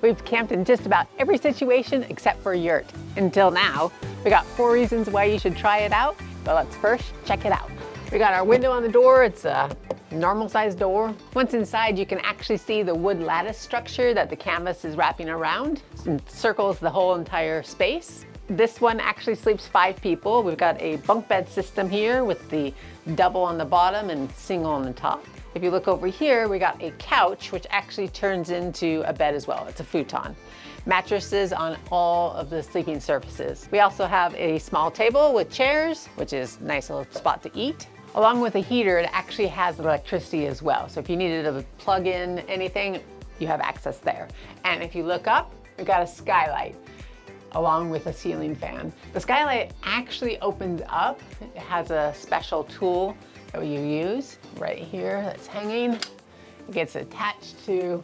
We've camped in just about every situation except for yurt. Until now, we got 4 reasons why you should try it out, but let's first check it out. We got our window on the door. It's a normal sized door. Once inside, you can actually see the wood lattice structure that the canvas is wrapping around. It circles the whole entire space. This one actually sleeps 5 people. We've got a bunk bed system here with the double on the bottom and single on the top. If you look over here, we got a couch, which actually turns into a bed as well. It's a futon. Mattresses on all of the sleeping surfaces. We also have a small table with chairs, which is a nice little spot to eat. Along with a heater, it actually has electricity as well. So if you needed to plug in anything, you have access there. And if you look up, we've got a skylight along with a ceiling fan. The skylight actually opens up. It has a special tool that you use right here that's hanging. It gets attached to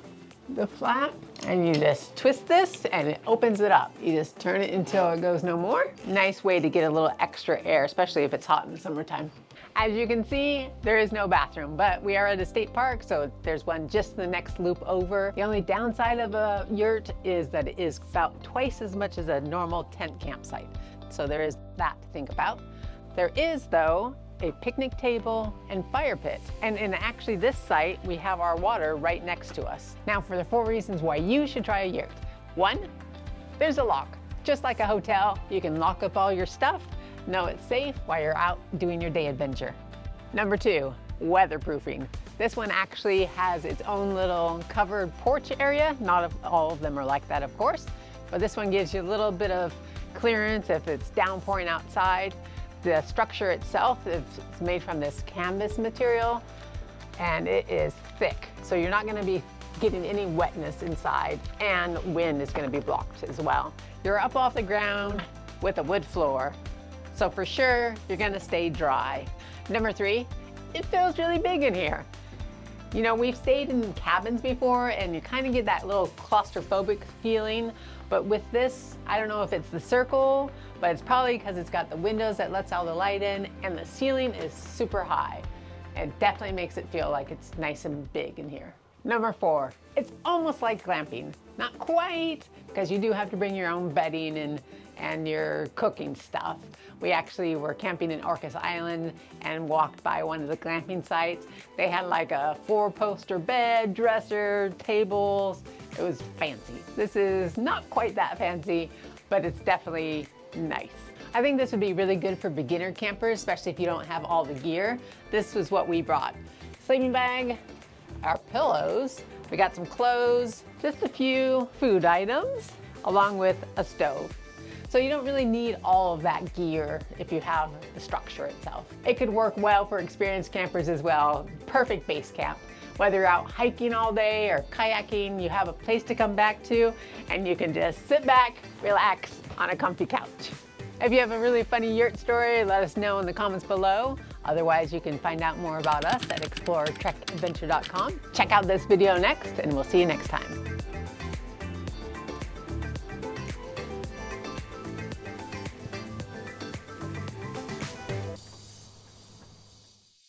the flap and you just twist this and it opens it up. You just turn it until it goes no more. Nice way to get a little extra air, especially if it's hot in the summertime. As you can see, there is no bathroom, but we are at a state park, so there's one just the next loop over. The only downside of a yurt is that it is about twice as much as a normal tent campsite. So there is that to think about. There is, though, a picnic table and fire pit. And in actually this site, we have our water right next to us. Now for the 4 reasons why you should try a yurt. 1, there's a lock. Just like a hotel, you can lock up all your stuff, know it's safe while you're out doing your day adventure. Number 2, weatherproofing. This one actually has its own little covered porch area. Not all of them are like that, of course, but this one gives you a little bit of clearance if it's downpouring outside. The structure itself is made from this canvas material and it is thick. So you're not gonna be getting any wetness inside, and wind is gonna be blocked as well. You're up off the ground with a wood floor, so for sure you're gonna stay dry. Number 3, it feels really big in here. You know, we've stayed in cabins before and you kind of get that little claustrophobic feeling, but with this, I don't know if it's the circle, but it's probably because it's got the windows that lets all the light in and the ceiling is super high. It definitely makes it feel like it's nice and big in here. Number 4, it's almost like glamping. Not quite, because you do have to bring your own bedding and your cooking stuff. We actually were camping in Orcas Island and walked by one of the glamping sites. They had like a 4-poster bed, dresser, tables. It was fancy. This is not quite that fancy, but it's definitely nice. I think this would be really good for beginner campers, especially if you don't have all the gear. This was what we brought. Sleeping bag, our pillows, we got some clothes, just a few food items, along with a stove. So you don't really need all of that gear if you have the structure itself. It could work well for experienced campers as well. Perfect base camp. Whether you're out hiking all day or kayaking, you have a place to come back to and you can just sit back, relax on a comfy couch. If you have a really funny yurt story, let us know in the comments below. Otherwise, you can find out more about us at exploretrekadventure.com. Check out this video next and we'll see you next time.